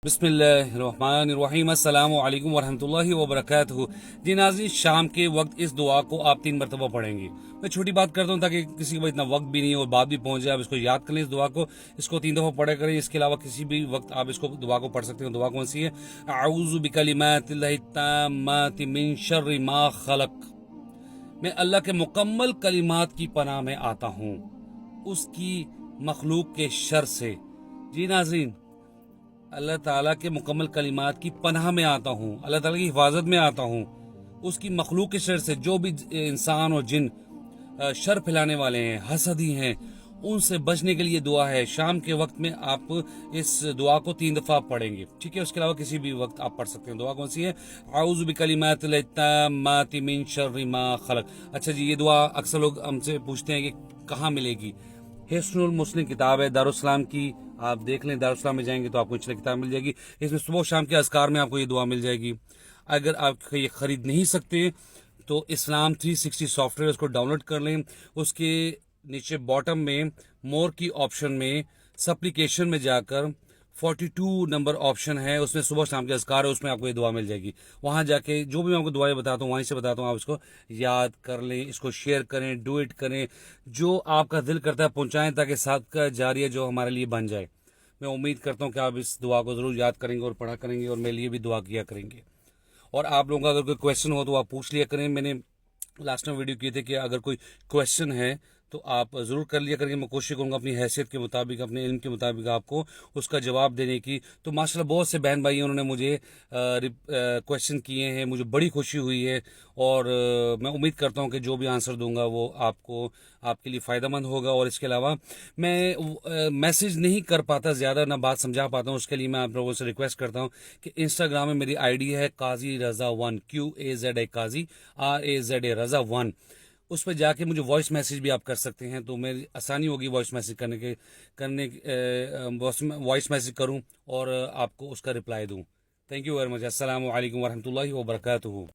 بسم اللہ الرحمن الرحیم، السلام علیکم ورحمۃ اللہ وبرکاتہ۔ جی ناظرین، شام کے وقت اس دعا کو آپ 3 مرتبہ پڑھیں گے۔ میں چھوٹی بات کرتا ہوں تاکہ کسی کے پاس اتنا وقت بھی نہیں اور بات بھی پہنچ جائے۔ آپ اس کو یاد کر لیں، اس دعا کو، اس کو 3 دفعہ پڑھا کریں۔ اس کے علاوہ کسی بھی وقت آپ اس کو دعا کو پڑھ سکتے ہیں۔ دعا کون سی ہے؟ اعوذ بکلمات اللہ التامات من شر ما خلق۔ میں اللہ کے مکمل کلمات کی پناہ میں آتا ہوں اس کی مخلوق کے شر سے۔ جی ناظرین، اللہ تعالیٰ کے مکمل کلمات کی پناہ میں آتا ہوں، اللہ تعالیٰ کی حفاظت میں آتا ہوں اس کی مخلوق کے شر سے۔ جو بھی انسان اور جن شر پھیلانے والے ہیں، حسدی ہیں، ان سے بچنے کے لیے دعا ہے۔ شام کے وقت میں آپ اس دعا کو 3 دفعہ پڑھیں گے، ٹھیک ہے؟ اس کے علاوہ کسی بھی وقت آپ پڑھ سکتے ہیں۔ دعا کون سی ہے؟ اعوذ بکلمات اللہ التامات من شر ما خلق۔ اچھا جی، یہ دعا اکثر لوگ ہم سے پوچھتے ہیں کہ کہاں ملے گی؟ حصن المسلم کتاب ہے دارالسلام کی، آپ دیکھ لیں، دارالسلام میں جائیں گے تو آپ کو انشاء اللہ کتاب مل جائے گی۔ اس میں صبح و شام کے اذکار میں آپ کو یہ دعا مل جائے گی۔ اگر آپ یہ خرید نہیں سکتے تو اسلام 360 سافٹ ویئر، اس کو ڈاؤن لوڈ کر لیں۔ اس کے نیچے باٹم میں مور کی آپشن میں سپلیکیشن میں جا کر 42 نمبر آپشن ہے، اس میں صبح شام کے اذکار ہے، اس میں آپ کو یہ دعا مل جائے گی۔ وہاں جا کے جو بھی میں آپ کو دعائیں بتاتا ہوں، وہیں سے بتاتا ہوں، آپ اس کو یاد کر لیں، اس کو شیئر کریں، ڈو اٹ کریں، جو آپ کا دل کرتا ہے پہنچائیں، تاکہ صدقہ جاریہ جو ہمارے لیے بن جائے۔ میں امید کرتا ہوں کہ آپ اس دعا کو ضرور یاد کریں گے اور پڑھا کریں گے، اور میرے لیے بھی دعا کیا کریں گے۔ اور آپ لوگوں کا اگر کوئی کویشچن ہو تو آپ پوچھ لیا کریں۔ میں نے لاسٹ میں ویڈیو کی تھی کہ اگر کوئی کویشچن ہے تو آپ ضرور کر لیا کریں گے۔ میں کوشش کروں گا اپنی حیثیت کے مطابق، اپنے علم کے مطابق آپ کو اس کا جواب دینے کی۔ تو ماشاءاللہ بہت سے بہن بھائی ہیں، انہوں نے مجھے کویشچن کیے ہیں، مجھے بڑی خوشی ہوئی ہے، اور میں امید کرتا ہوں کہ جو بھی آنسر دوں گا وہ آپ کے لیے فائدہ مند ہوگا۔ اور اس کے علاوہ میں میسج نہیں کر پاتا زیادہ، نہ بات سمجھا پاتا ہوں، اس کے لیے میں آپ لوگوں سے ریکویسٹ کرتا ہوں کہ انسٹاگرام میں میری آئی ڈی ہے قاضی رضا 1، QAZI قاضی RAZA رضا 1۔ اس پہ جا کے مجھے وائس میسیج بھی آپ کر سکتے ہیں، تو میری آسانی ہوگی وائس میسیج وائس میسیج کروں اور آپ کو اس کا رپلائی دوں۔ Thank you very much. السلام علیکم ورحمۃ اللہ وبرکاتہ۔